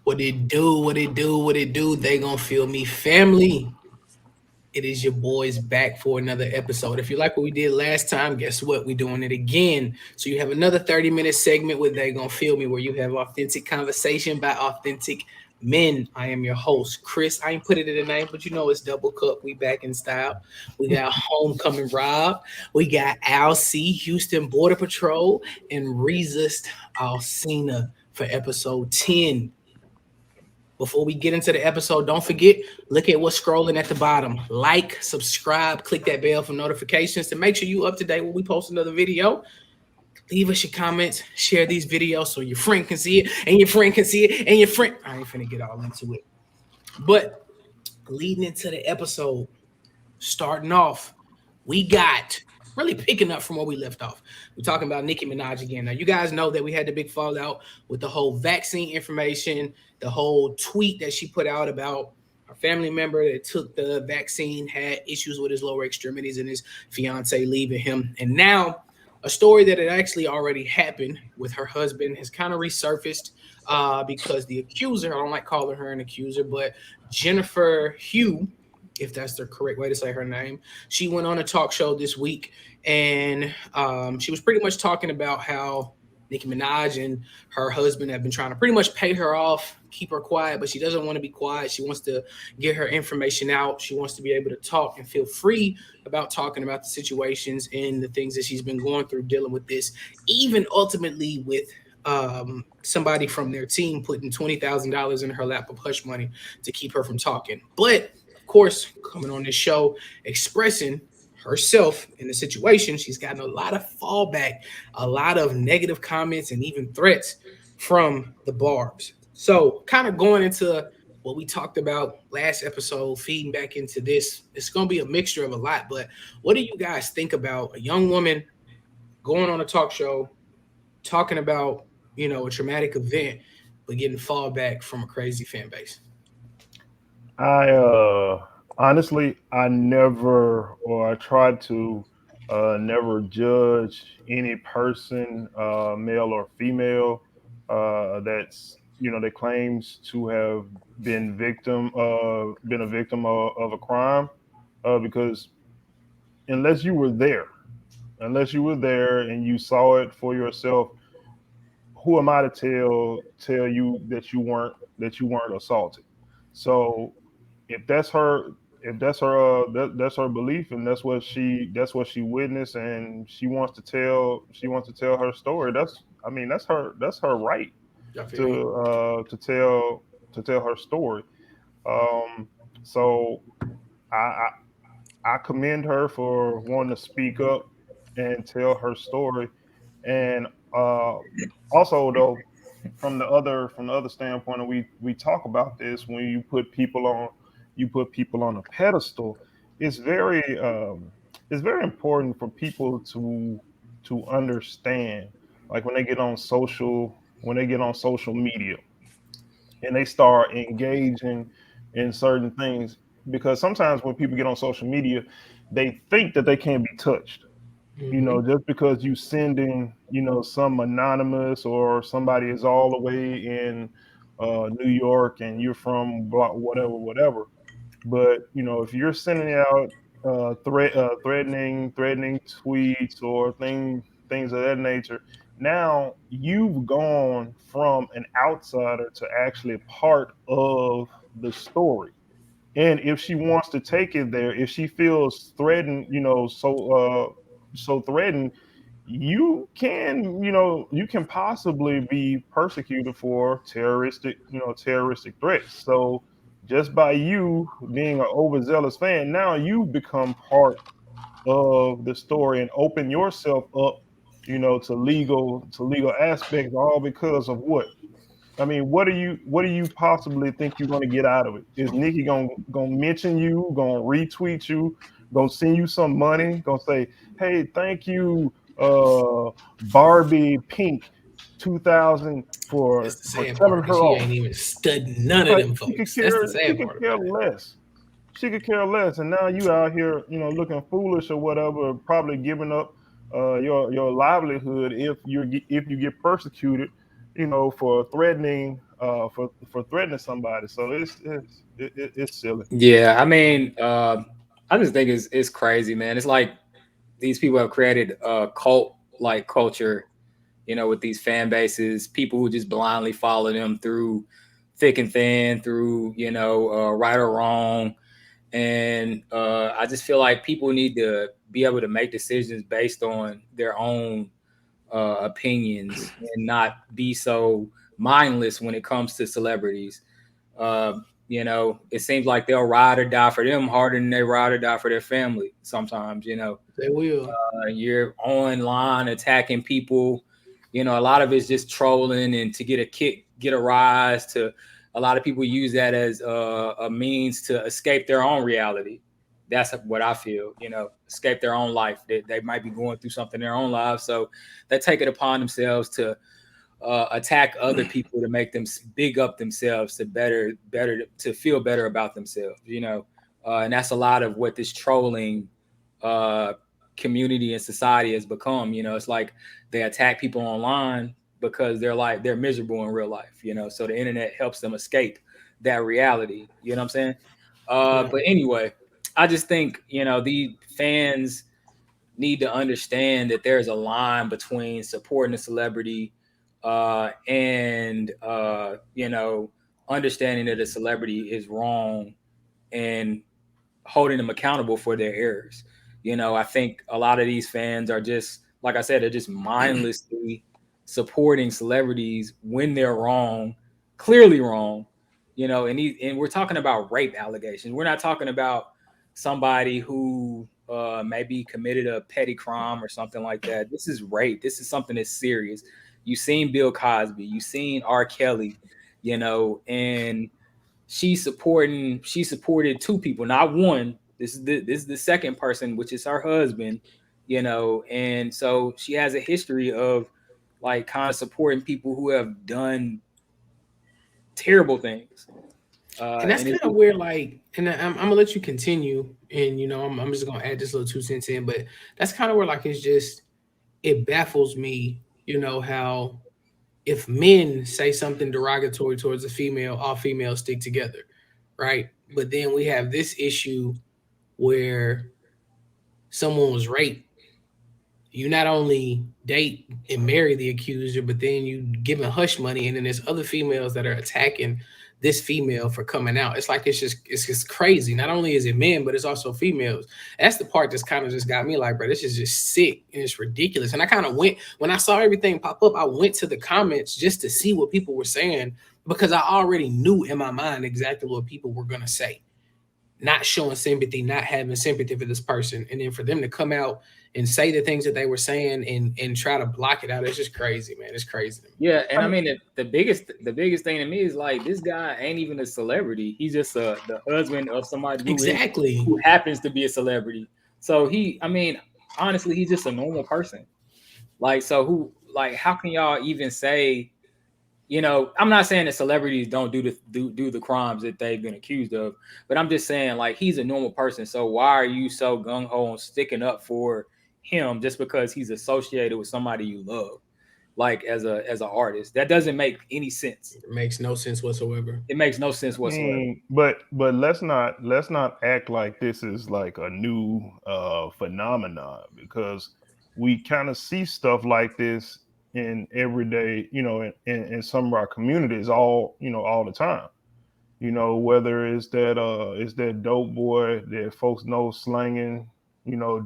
What it do, what it do, what it do. They gonna feel me, family. It is your boys back for another episode. If you like what we did last time, guess what? We're doing it again. So you have another 30-minute segment where they gonna feel me, where you have authentic conversation by authentic men. I am your host, Chris. I ain't put it in the name, but you know it's double cup. We back in style. We got homecoming Rob. We got Al C, Houston Border Patrol, and Resist Alcina for episode 10. Before we get into the episode, don't forget, look at what's scrolling at the bottom. Like, subscribe, click that bell for notifications to make sure you up to date when we post another video. Leave us your comments, share these videos so your friend can see it, and your friend can see it, and your friend. I ain't finna get all into it. But leading into the episode, starting off, we got really picking up from where we left off. We're talking about Nicki Minaj again. Now, you guys know that we had the big fallout with the whole vaccine information, the whole tweet that she put out about a family member that took the vaccine had issues with his lower extremities and his fiance leaving him. And now a story that had actually already happened with her husband has kind of resurfaced because the accuser, I don't like calling her an accuser, but Jennifer Hugh, if that's the correct way to say her name, she went on a talk show this week and she was pretty much talking about how Nicki Minaj and her husband have been trying to pretty much pay her off, keep her quiet, but she doesn't want to be quiet. She wants to get her information out. She wants to be able to talk and feel free about talking about the situations and the things that she's been going through dealing with this, even ultimately with somebody from their team putting $20,000 in her lap of hush money to keep her from talking. But of course, coming on this show, expressing herself in the situation, she's gotten a lot of fallback, a lot of negative comments, and even threats from the Barbs. So, kind of going into what we talked about last episode, feeding back into this, it's going to be a mixture of a lot. But what do you guys think about a young woman going on a talk show, talking about, a traumatic event, but getting fallback from a crazy fan base? I honestly, I never, or I try to never judge any person, male or female, that's that claims to have been a victim of a crime, because unless you were there, unless you were there and you saw it for yourself, who am I to tell you that you weren't assaulted? So if that's her that's her belief, and that's what she witnessed, and she wants to tell her story. That's her right Y'all feel me? to tell her story. um so I, I I commend her for wanting to speak up and tell her story. And also, though, from the other standpoint, and we talk about this, when you put people on a pedestal, it's it's very important for people to understand, like when they get on social media and they start engaging in certain things, because sometimes when people get on social media, they think that they can't be touched, Mm-hmm. just because you sending, some anonymous, or somebody is all the way in New York and you're from whatever. But if you're sending out threatening tweets or things of that nature, now you've gone from an outsider to actually part of the story. And if she wants to take it there, if she feels threatened, so threatened, you can possibly be persecuted for terroristic threats. So just by you being an overzealous fan, now you've become part of the story and open yourself up, to legal aspects, all because of what? I mean, what do you possibly think you're going to get out of it? Is Nikki gonna mention you, gonna retweet you, gonna send you some money, gonna say, "Hey, thank you, Barbie Pink 2000 That's the for sad telling part because her she off." ain't even studying none of them folks. That's the She sad could part care about it. less. She could care less, and now you out here, looking foolish or whatever, probably giving up your livelihood if you get persecuted for threatening for threatening somebody. So it's silly. Yeah, I mean, I just think it's crazy, man. It's like these people have created a cult like culture, with these fan bases, people who just blindly follow them through thick and thin, through right or wrong, and I just feel like people need to be able to make decisions based on their own opinions and not be so mindless when it comes to celebrities. Uh, it seems like they'll ride or die for them harder than they ride or die for their family. Sometimes, They will. you're online attacking people. A lot of it's just trolling and to get a kick, get a rise. To a lot of people use that as a means to escape their own reality. That's what I feel. Escape their own life. They might be going through something in their own lives, so they take it upon themselves to attack other people to make them big up themselves to better to feel better about themselves. And that's a lot of what this trolling uh, community and society has become. It's like they attack people online because they're miserable in real life. So the internet helps them escape that reality. You know what I'm saying? Right. But anyway, I just think the fans need to understand that there's a line between supporting a celebrity and understanding that a celebrity is wrong and holding them accountable for their errors. I think a lot of these fans are just, like I said, they're just mindlessly supporting celebrities when they're wrong, clearly wrong. And we're talking about rape allegations. We're not talking about somebody who maybe committed a petty crime or something like that. This is rape. This is something that's serious. You've seen Bill Cosby. You've seen R. Kelly. And she supported two people, not one. This is the second person, which is her husband. And so she has a history of like kind of supporting people who have done terrible things. And that's And it's kind of where, like, and I'm gonna let you continue, and I'm just gonna add this little 2 cents in, but that's kind of where, like, it baffles me, how if men say something derogatory towards a female, all females stick together, right? But then we have this issue where someone was raped. You not only date and marry the accuser, but then you give him hush money, and then there's other females that are attacking this female for coming out. It's like it's just crazy. Not only is it men, but it's also females. That's the part that's kind of just got me like, bro, this is just sick and it's ridiculous. And I kind of went when I saw everything pop up, I went to the comments just to see what people were saying because I already knew in my mind exactly what people were gonna say, not showing sympathy, not having sympathy for this person, and then for them to come out and say the things that they were saying and try to block it out, it's just crazy, man. It's crazy to me. Yeah, I and I mean, mean the biggest thing to me is like this guy ain't even a celebrity. He's just the husband of somebody Exactly. who happens to be a celebrity. So I mean, honestly, he's just a normal person. Like, so how can y'all even say, I'm not saying that celebrities don't do the crimes that they've been accused of, but I'm just saying like he's a normal person. So why are you so gung ho on sticking up for him just because he's associated with somebody you love, like as an artist? That doesn't make any sense. It makes no sense whatsoever. It makes no sense whatsoever. but let's not act like this is like a new phenomenon, because we kind of see stuff like this in everyday, in some of our communities all the time. Whether it's that dope boy that folks know slanging,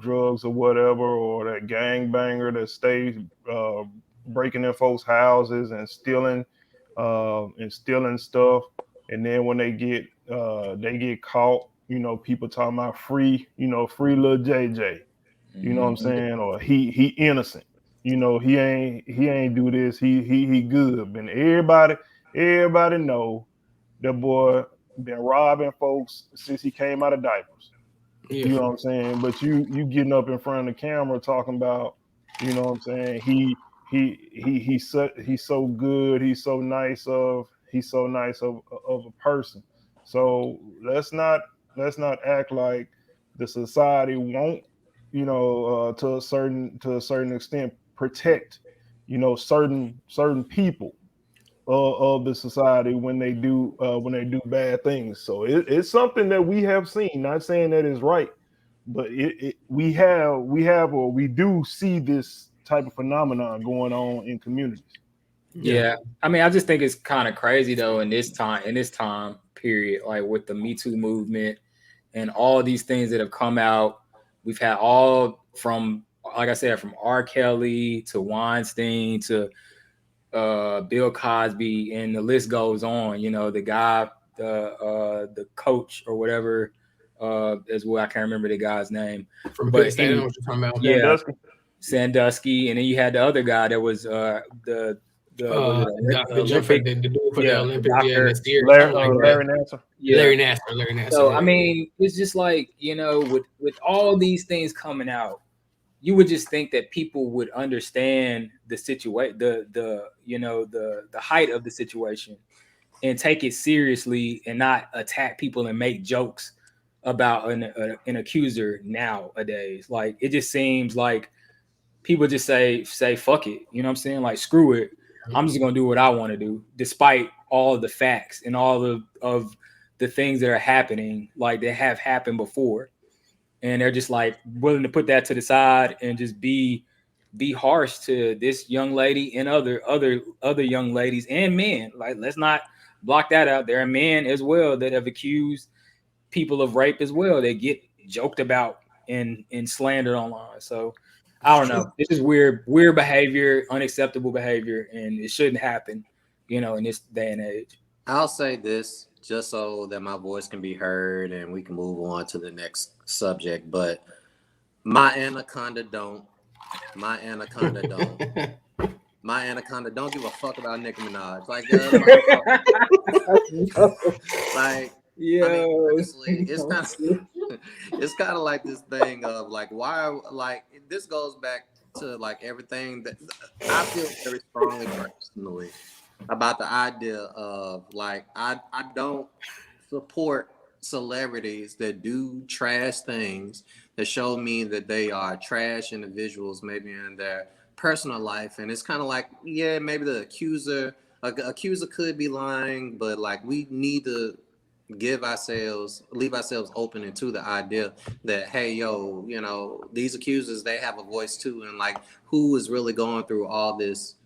drugs or whatever, or that gang banger that stays uh, breaking in folks' houses and stealing stuff. And then when they get caught, people talking about free, free little JJ. You know what I'm Mhm. saying? Or he innocent. He ain't do this. He good. And everybody know that boy been robbing folks since he came out of diapers. Yeah. You know what I'm saying? But you getting up in front of the camera talking about, what I'm saying? He's so good. He's so nice of a person. So let's not act like the society won't, to a certain extent protect, certain people. of the society when they do bad things. So it's something that we have seen. Not saying that is right, but we do see this type of phenomenon going on in communities. Yeah. Yeah, I mean, I just think it's kind of crazy though in this time period, like with the Me Too movement and all these things that have come out. We've had all from, like I said, from R. Kelly to Weinstein to Bill Cosby, and the list goes on. You know, the guy, the coach or whatever, as well. I can't remember the guy's name, From Penn but State, I know any what you're talking about. yeah, Sandusky. Sandusky, and then you had the other guy that was the was it The jumper, Olympic? the dude for the Yeah, the Olympics, yeah, and the doctor. steer, Larry, something like that. Larry Nasser. Yeah. Larry Nasser, So I yeah. mean, it's just like, you know, with all these things coming out, you would just think that people would understand the situation, the you know the height of the situation, and take it seriously and not attack people and make jokes about an accuser nowadays. Like it just seems like people just say fuck it, you know what I'm saying? Like screw it. I'm just gonna do what I want to do, despite all of the facts and all of the things that are happening, like they have happened before. And they're just like willing to put that to the side and just be harsh to this young lady and other young ladies and men. Like let's not block that out. There are men as well that have accused people of rape as well. They get joked about and slandered online. So I don't know. This is weird behavior, unacceptable behavior, and it shouldn't happen, you know, in this day and age. I'll say this just so that my voice can be heard and we can move on to the next subject. But my anaconda don't. My anaconda don't. My anaconda don't give a fuck about Nicki Minaj. Like, Yeah, I mean, honestly, it's kind of like this thing of like why like this goes back to like everything that I feel very strongly personally about the idea of like I don't support celebrities that do trash things that show me that they are trash individuals maybe in their personal life. And it's kind of like, yeah, maybe the accuser could be lying, but like we need to leave ourselves open into the idea that hey, yo, you know, these accusers, they have a voice too, and like who is really going through all this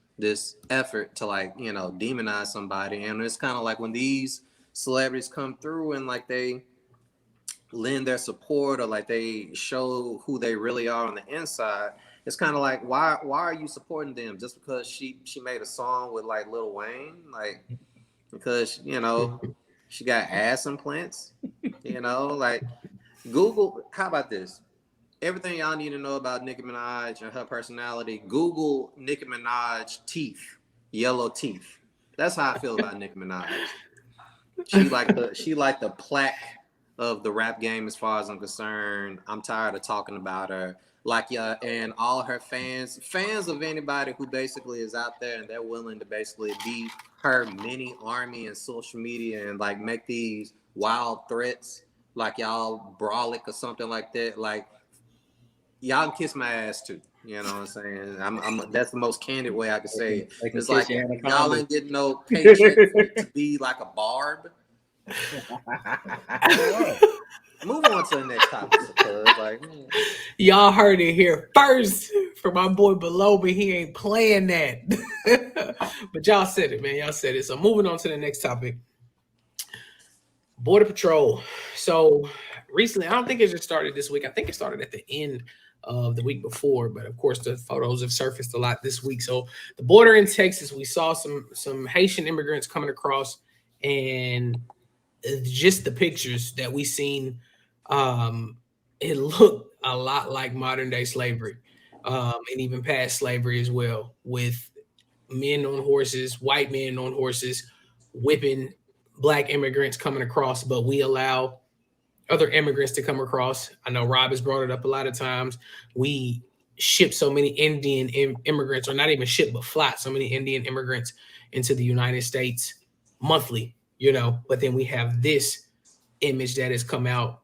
effort to like, you know, demonize somebody. And it's kind of like when these celebrities come through and like they lend their support or like they show who they really are on the inside, it's kind of like why are you supporting them just because she made a song with like Lil Wayne, like because you know she got ass implants, you know, like Google. How about this? Everything y'all need to know about Nicki Minaj and her personality, Google Nicki Minaj teeth, yellow teeth. That's how I feel about Nicki Minaj. She like the plaque of the rap game as far as I'm concerned. I'm tired of talking about her. Like yeah, and all her fans of anybody who basically is out there and they're willing to basically be her mini army and social media and like make these wild threats like y'all brolic or something like that. Like y'all can kiss my ass too. You know what I'm saying? I'm that's the most candid way I can say it. They can It's kiss like your y'all anaconda. ain't getting no paycheck to be like a barb. Move on to the next topic, because like Y'all heard it here first from my boy below, but he ain't playing that. But y'all said it, man. Y'all said it. So moving on to the next topic. Border Patrol. So recently, I don't think it just started this week. I think it started at the end of the week before, but of course the photos have surfaced a lot this week. So the border in Texas, we saw some Haitian immigrants coming across, and just the pictures that we seen, it looked a lot like modern day slavery, and even past slavery as well, with men on horses, white men on horses, whipping black immigrants coming across, but we allow other immigrants to come across. I know Rob has brought it up a lot of times. We ship so many Indian immigrants, or not even ship, but fly so many Indian immigrants into the United States monthly, you know. But then we have this image that has come out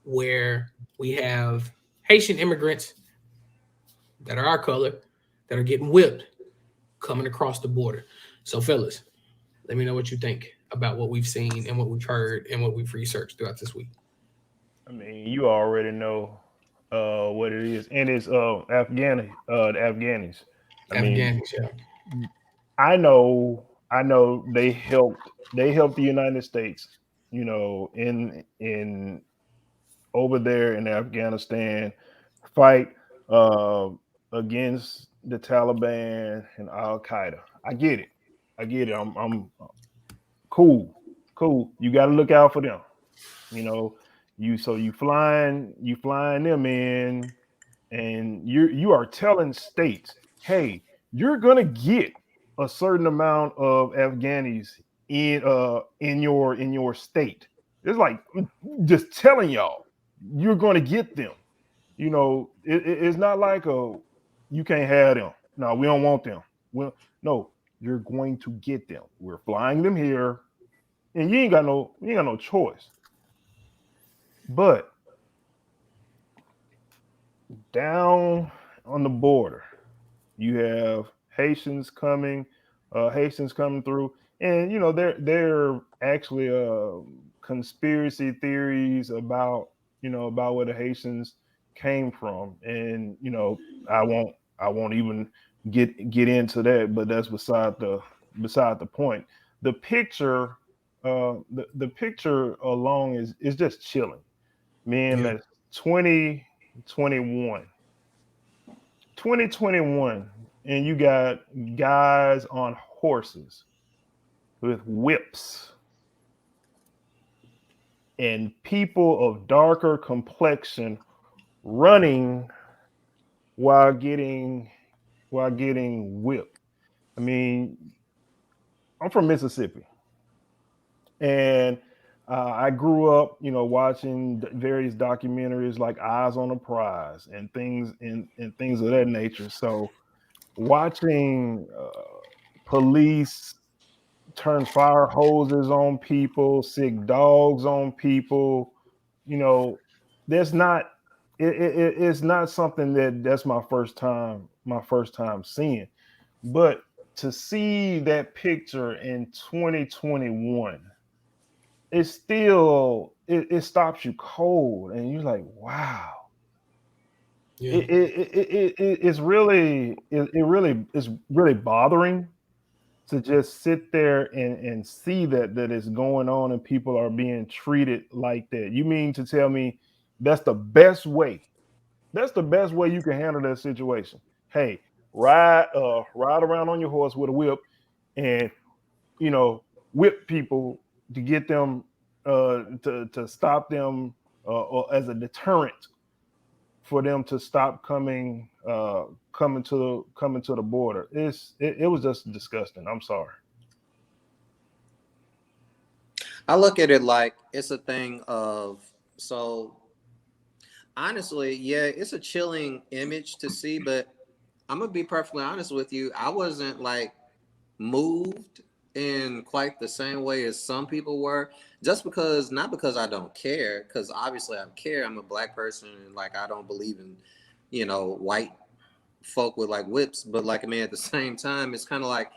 where we have Haitian immigrants that are our color that are getting whipped coming across the border. So, fellas, let me know what you think about what we've seen and what we've heard and what we've researched throughout this week. I mean, you already know what it is, and it's the Afghanis. I mean, Afghanis, yeah. I know they helped the United States, in over there in Afghanistan fight uh, against the Taliban and Al Qaeda. I get it. I get it. I'm cool. Cool. You got to look out for them. You know, you flying them in, and you are telling states, hey, you're gonna get a certain amount of Afghanis in your state. It's like just telling y'all you're gonna get them. It's not like you can't have them. No, we don't want them. Well, no, you're going to get them. We're flying them here, and you ain't got no choice. But down on the border, you have Haitians coming through, and they're actually conspiracy theories about where the Haitians came from, and I won't even get into that, but that's beside the point. The picture, the picture alone is just chilling. Man, Yeah. that's 2021. 2021, and you got guys on horses with whips and people of darker complexion running while getting whipped. I mean, I'm from Mississippi, and I grew up, watching various documentaries like Eyes on the Prize and things of that nature. So watching police turn fire hoses on people, sick dogs on people. You know, that's not it's not something that's my first time seeing. But to see that picture in 2021, it stops you cold, and you're like, wow. Yeah. It's really bothering to just sit there and see that it's going on and people are being treated like that. You mean to tell me that's the best way? That's the best way you can handle that situation. Hey, ride around on your horse with a whip, and you know whip people to get them to stop them, or as a deterrent for them to stop coming to the border. It was just disgusting. I'm sorry. I look at it like it's a thing of so honestly, yeah, it's a chilling image to see, but I'm gonna be perfectly honest with you. I wasn't like moved in quite the same way as some people were, just because not because I don't care, because obviously I care. I'm a black person and like I don't believe in, white folk with like whips, but like I mean at the same time, it's kind of like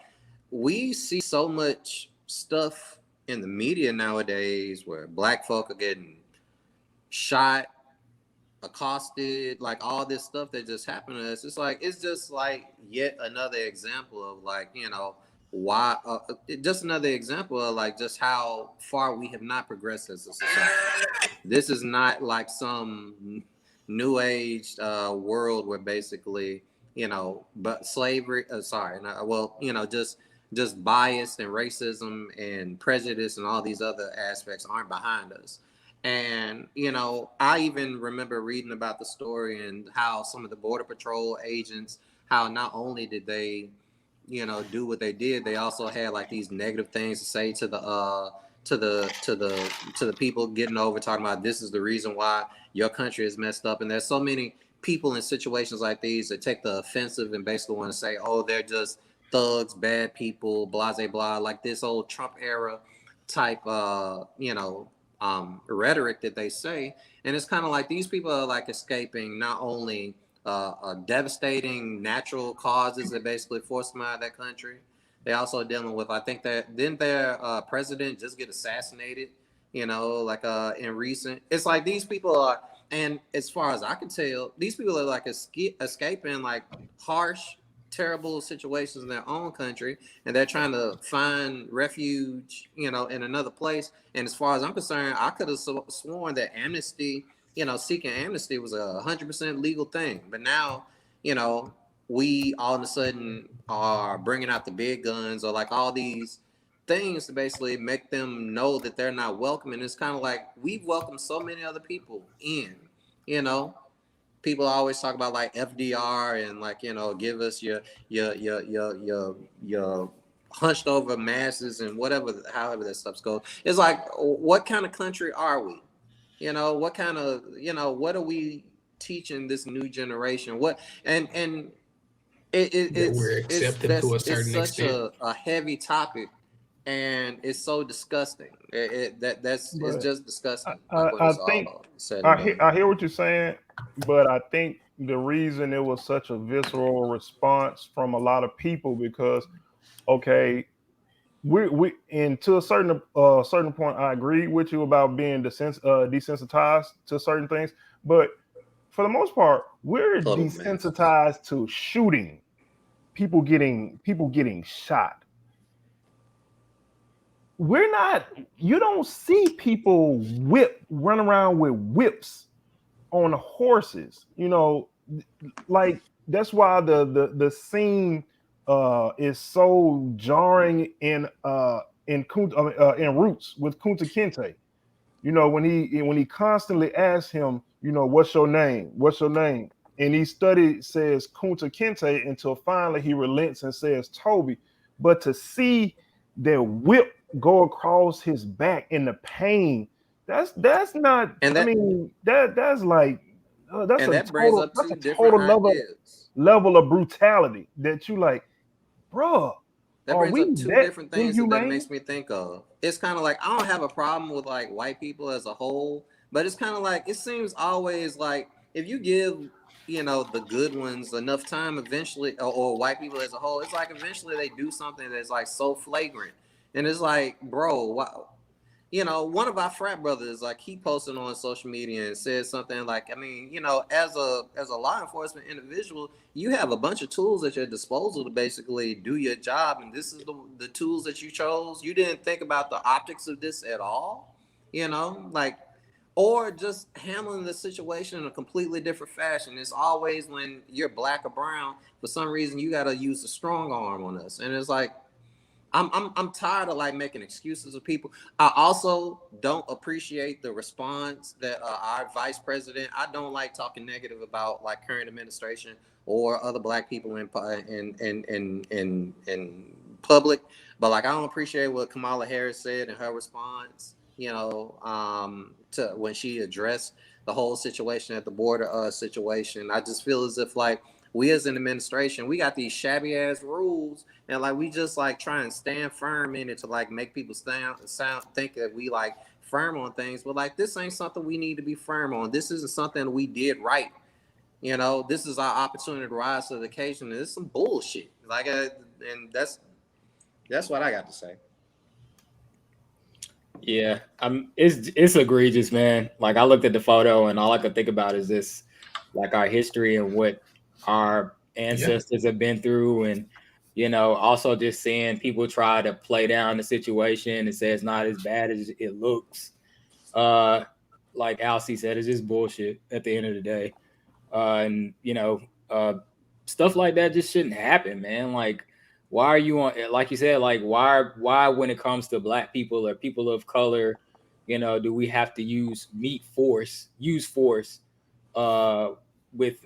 we see so much stuff in the media nowadays where black folk are getting shot, accosted, like all this stuff that just happened to us. It's just like yet another example of like why just another example of like just how far we have not progressed as a society. This is not like some new age world where basically but slavery sorry not, well just bias and racism and prejudice and all these other aspects aren't behind us. And I even remember reading about the story and how some of the border patrol agents, how not only did they do what they did, they also had like these negative things to say to the people getting over, talking about this is the reason why your country is messed up. And there's so many people in situations like these that take the offensive and basically want to say, oh, they're just thugs, bad people, blah blah blah, like this old Trump era type rhetoric that they say. And it's kind of like these people are like escaping not only devastating natural causes that basically force them out of that country, They also dealing with, I think that didn't their president just get assassinated? You know, like in recent. It's like these people are, and as far as I can tell, these people are like escaping like harsh, terrible situations in their own country, and they're trying to find refuge, you know, in another place. And as far as I'm concerned, I could have sworn that amnesty, you know, seeking amnesty was 100% legal thing, but now, you know, we all of a sudden are bringing out the big guns or like all these things to basically make them know that they're not welcome. And it's kind of like we've welcomed so many other people in, you know. People always talk about like FDR and like, you know, give us your hunched over masses and whatever, however that stuff goes. It's like, what kind of country are we? You know, what kind of, you know, what are we teaching this new generation? What and That we're accepting to a it's certain such extent. a heavy topic, and it's so disgusting. It's But just disgusting. Like when I it's think all said and done. I hear what you're saying, but I think the reason it was such a visceral response from a lot of people because okay, we and to a certain point, I agree with you about being desensitized to certain things, but for the most part, we're Total mess. desensitized to shooting, people getting shot. We're not. You don't see people run around with whips on horses. You know, like that's why the scene is so jarring in Roots with Kunta Kinte. You know, when he constantly asks him, you know, what's your name? What's your name? And he says Kunta Kinte until finally he relents and says Toby. But to see their whip go across his back in the pain, that's not. And I that mean, that's like and that brings up that's two a different total ideas. level of brutality that you like, bruh, That are brings we up two that different things that inhumane? makes me think of. It's kind of like I don't have a problem with like white people as a whole, but it's kind of like it seems always like if you give, you know, the good ones enough time, eventually, or white people as a whole, it's like eventually they do something that's like so flagrant, and it's like, bro, wow. You know, one of our frat brothers, like he posted on social media and said something like, I mean, you know, as a law enforcement individual, you have a bunch of tools at your disposal to basically do your job, and this is the tools that you chose. You didn't think about the optics of this at all, you know, like, or just handling the situation in a completely different fashion. It's always when you're black or brown, for some reason, you got to use a strong arm on us, and it's like I'm tired of like making excuses of people. I also don't appreciate the response that our vice president. I don't like talking negative about like current administration or other black people in public. But like I don't appreciate what Kamala Harris said in her response. You know, to when she addressed the whole situation at the border situation. I just feel as if like we as an administration, we got these shabby ass rules and like we just like try and stand firm in it to like make people sound think that we like firm on things, but like this ain't something we need to be firm on. This isn't something we did right. You know, this is our opportunity to rise to the occasion. And it's some bullshit. Like, and that's what I got to say. Yeah, it's egregious, man. Like I looked at the photo and all I could think about is this, like our history and what our ancestors have been through, and also just seeing people try to play down the situation and say it's not as bad as it looks. Like Alcy said, it's just bullshit at the end of the day. And stuff like that just shouldn't happen, man. Like, why are you on? Like you said, like why when it comes to black people or people of color, do we have to use use force, uh, with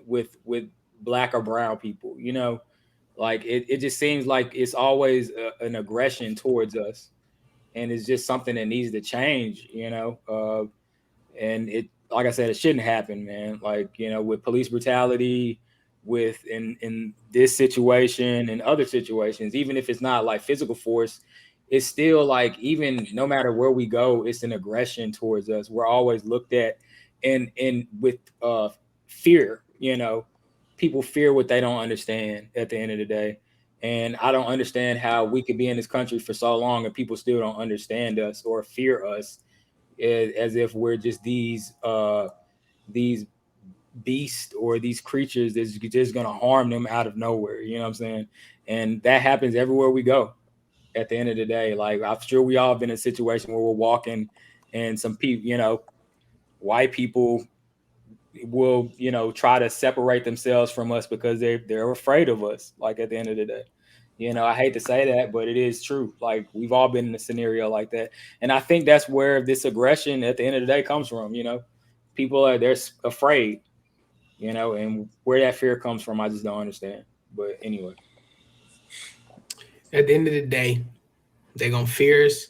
black or brown people? Like it just seems like it's always an aggression towards us, and it's just something that needs to change. And it, like I said, it shouldn't happen, man. Like, with police brutality, with in this situation and other situations, even if it's not like physical force, it's still like, even no matter where we go, it's an aggression towards us. We're always looked at and with fear. People fear what they don't understand at the end of the day. And I don't understand how we could be in this country for so long and people still don't understand us or fear us, as if we're just these beasts or these creatures that's just gonna harm them out of nowhere. You know what I'm saying? And that happens everywhere we go. At the end of the day, like I'm sure we all been in a situation where we're walking and some people, white people will, try to separate themselves from us because they're afraid of us. Like at the end of the day, I hate to say that, but it is true. Like we've all been in a scenario like that, and I think that's where this aggression at the end of the day comes from. People they're afraid, and where that fear comes from, I just don't understand. But anyway, At the end of the day, they're gonna fear us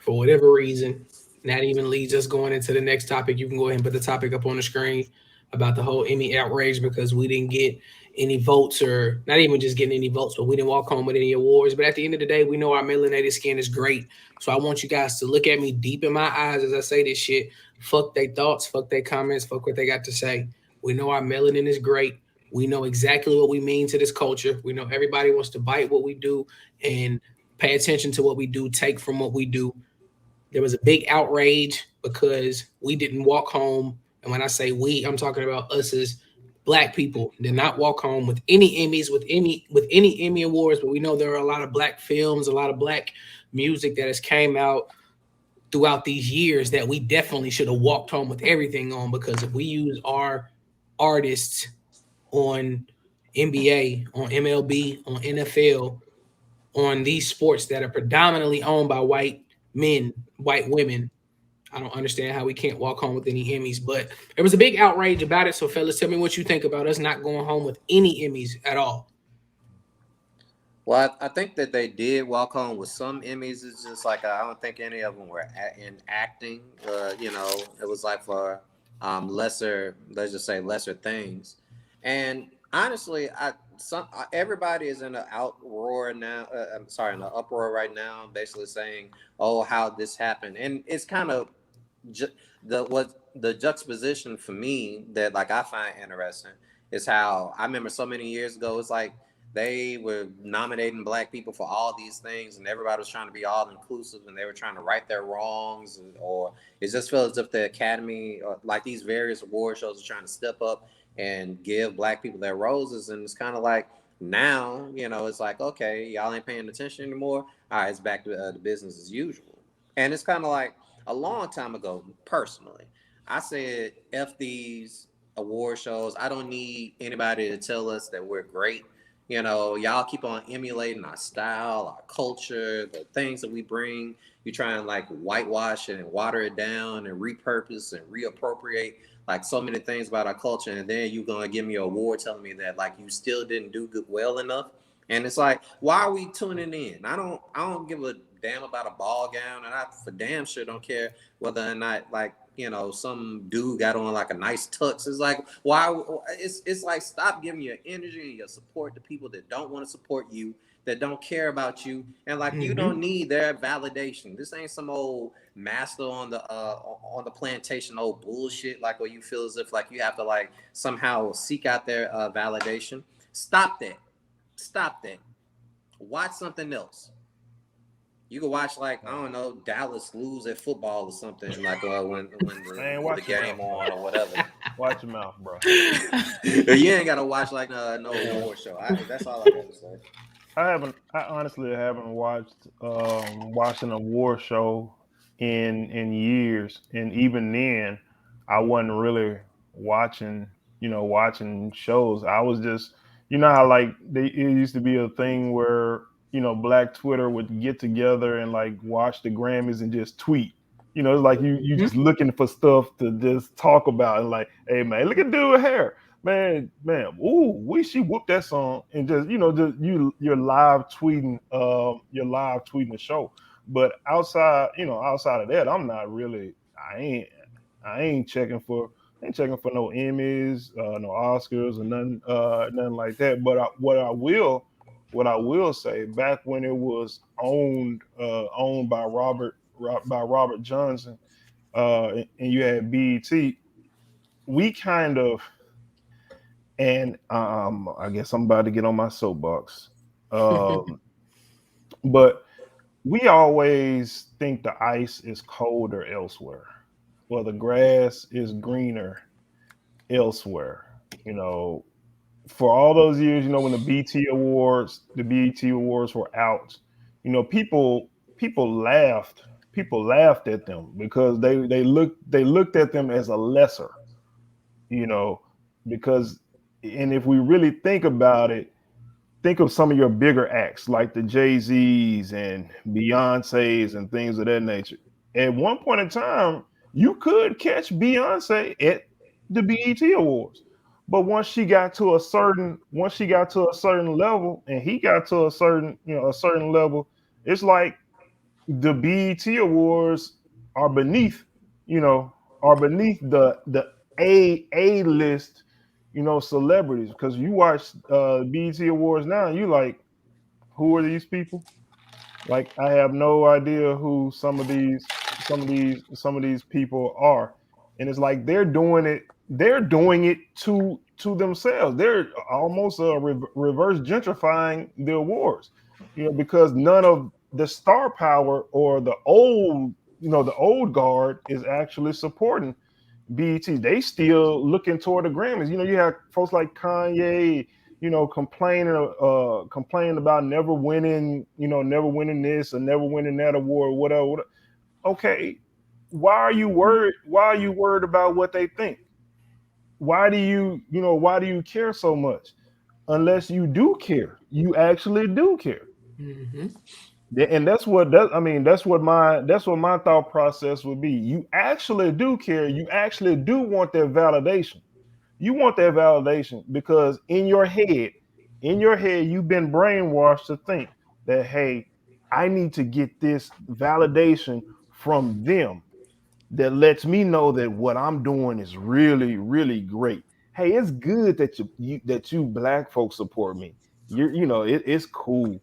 for whatever reason. And that even leads us going into the next topic. You can go ahead and put the topic up on the screen about the whole Emmy outrage because we didn't get any votes, or not even just getting any votes, but we didn't walk home with any awards. But at the end of the day, we know our melanated skin is great. So I want you guys to look at me deep in my eyes as I say this shit. Fuck their thoughts, fuck their comments, fuck what they got to say. We know our melanin is great. We know exactly what we mean to this culture. We know everybody wants to bite what we do and pay attention to what we do, take from what we do. There was a big outrage because we didn't walk home. And when I say we, I'm talking about us as black people did not walk home with any Emmys, with any Emmy awards. But we know there are a lot of black films, a lot of black music that has came out throughout these years that we definitely should have walked home with everything on, because if we use our artists on NBA, on MLB, on NFL, on these sports that are predominantly owned by white men, white women, I don't understand how we can't walk home with any Emmys. But there was a big outrage about it. So, fellas, tell me what you think about us not going home with any Emmys at all. Well, I think that they did walk home with some Emmys. It's just like I don't think any of them were in acting. It was like for lesser, let's just say lesser things. And honestly, everybody is in an outroar now. I'm sorry, in an uproar right now, basically saying, "Oh, how this happened," and it's kind of ju- the juxtaposition for me that like I find interesting is how I remember so many years ago. It's like they were nominating black people for all these things, and everybody was trying to be all inclusive, and they were trying to right their wrongs, or it just felt as if the Academy, or like these various award shows, are trying to step up and give black people their roses. And it's kind of like now, it's like, okay, y'all ain't paying attention anymore. All right, it's back to the business as usual. And it's kind of like a long time ago, personally, I said, F these award shows. I don't need anybody to tell us that we're great. Y'all keep on emulating our style, our culture, the things that we bring. You try and like whitewash it and water it down and repurpose and reappropriate like so many things about our culture. And then you're going to give me an award telling me that like you still didn't do good well enough. And it's like, why are we tuning in? I don't give a damn about a ball gown, and I for damn sure don't care whether or not like some dude got on like a nice tux. It's like why it's like stop giving your energy and your support to people that don't want to support you, that don't care about you, and like you don't need their validation. This ain't some old master on the plantation old bullshit like where you feel as if like you have to like somehow seek out their validation. Stop that. Stop that. Watch something else. You can watch like I don't know Dallas lose at football or something like when Man, the watch your game mouth, bro. on or whatever. Watch your mouth, bro. You ain't gotta watch like no award show. That's all I gotta say. I honestly haven't watched an award show in years, and even then, I wasn't really watching watching shows. I was just how like it used to be a thing where Black Twitter would get together and like watch the Grammys and just tweet. It's like you just looking for stuff to just talk about and like, hey man, look at dude hair. Man, ooh, we she whooped that song and just just you're live tweeting the show. But outside of that, I'm not really I ain't checking for no Emmys, no Oscars or nothing like that. But what I will say, back when it was owned by Robert Johnson, and you had BET, we kind of, and I guess I'm about to get on my soapbox. Um, but we always think the ice is colder elsewhere. Well, the grass is greener elsewhere. You know, for all those years, when the BET Awards were out, people laughed. People laughed at them because they looked at them as a lesser, you know, because and if we really think about it, think of some of your bigger acts like the Jay-Z's and Beyonce's and things of that nature. At one point in time, you could catch Beyonce at the BET Awards. But once she got to a certain level and he got to a certain level, it's like the BET Awards are beneath, are beneath the A list, celebrities. Because you watch BET Awards now, and you like, who are these people? Like, I have no idea who some of these people are, and it's like they're doing it. They're doing it to themselves. They're almost reverse gentrifying the awards, because none of the star power or the old guard is actually supporting BET. They still looking toward the Grammys. You have folks like Kanye, complaining about never winning this or never winning that award, whatever. Okay, why are you worried about what they think? Why do you care so much? Unless you do care, you actually do care. Hmm. And that's what my thought process would be. You actually do care. You actually do want that validation. You want that validation because in your head, you've been brainwashed to think that, hey, I need to get this validation from them that lets me know that what I'm doing is really, really great. Hey, it's good that you black folks support me. It's cool,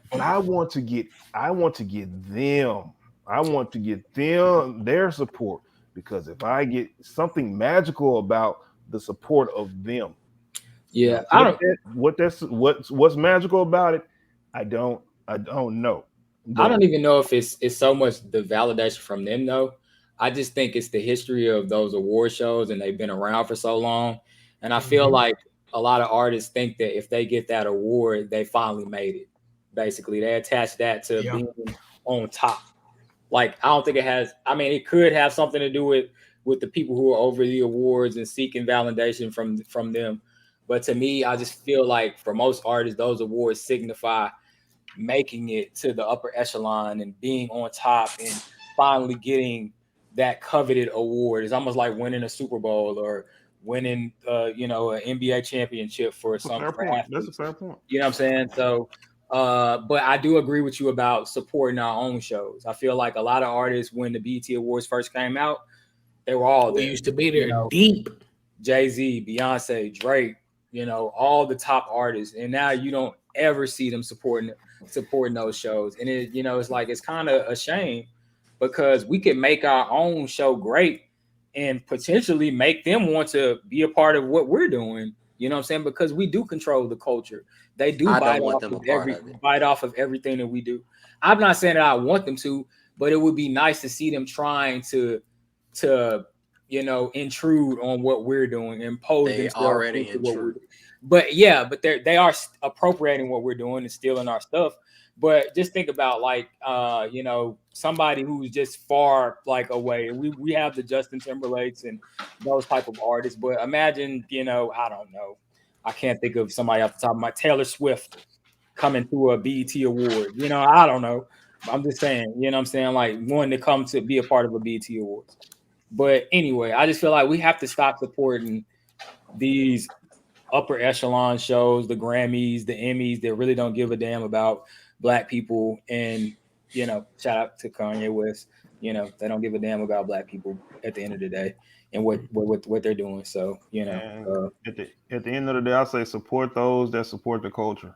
but I want to get them. I want to get them their support, because if I get something magical about the support of them, Yeah, now what's magical about it, I don't know. I But don't even know if it's so much the validation from them though. I just think it's the history of those award shows and they've been around for so long. And I feel Hmm. like a lot of artists think that if they get that award, they finally made it. Basically, they attach that to Yeah. being on top. Like I don't think it has. I mean, it could have something to do with the people who are over the awards and seeking validation from them. But to me, I just feel like for most artists, those awards signify making it to the upper echelon and being on top and finally getting that coveted award. It's almost like winning a Super Bowl or winning an NBA championship for that's a some fair for point. That's a athletes. fair point. You know what I'm saying? So but I do agree with you about supporting our own shows. I feel like a lot of artists when the BET Awards first came out, they were all We there. used to be You there know, deep. Jay-Z, Beyonce, Drake, all the top artists. And now you don't ever see them supporting those shows. And it's like it's kind of a shame because we could make our own show great and potentially make them want to be a part of what we're doing. You know what I'm saying? Because we do control the culture. They do I don't want them a part of it. bite off of everything that we do. I'm not saying that I want them to, but it would be nice to see them trying to intrude on what we're doing, impose They themselves already into what we're intrude. doing. But yeah, but they are appropriating what we're doing and stealing our stuff. But just think about like somebody who's just far like away. We have the Justin Timberlakes and those type of artists, but imagine, I don't know. I can't think of somebody off the top of my Taylor Swift coming to a BET award. I don't know. I'm just saying, what I'm saying, like wanting to come to be a part of a BET awards. But anyway, I just feel like we have to stop supporting these upper echelon shows, the Grammys, the Emmys that really don't give a damn about black people. And, shout out to Kanye West. They don't give a damn about black people at the end of the day and what they're doing. So, And at the end of the day, I say support those that support the culture.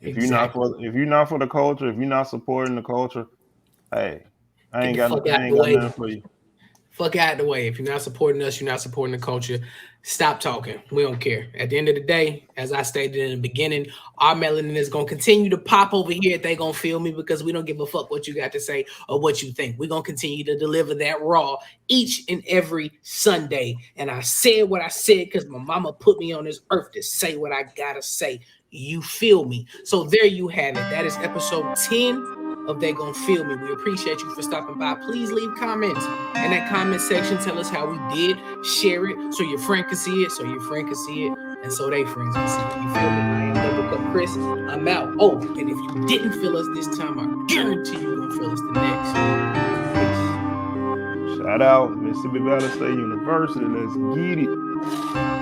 If you're not Exactly. for if you're not for the culture, if you're not supporting the culture, hey, I Get ain't the got fuck I out ain't the got way. nothing for you. Fuck out the way. If you're not supporting us, you're not supporting the culture. Stop talking. We don't care. At the end of the day, as I stated in the beginning, our melanin is going to continue to pop over here. They going to feel me because we don't give a fuck what you got to say or what you think. We're going to continue to deliver that raw each and every Sunday. And I said what I said because my mama put me on this earth to say what I got to say. You feel me? So there you have it. That is episode 10 of They Gon' Feel Me. We appreciate you for stopping by. Please leave comments in that comment section. Tell us how we did. Share it so your friend can see it, so your friend can see it, and so they friends can see it. You feel me? I am Double Cup Chris. I'm out. Oh, and if you didn't feel us this time, I guarantee you're going to feel us the next. Peace. Shout out Mississippi Valley State University. Let's get it.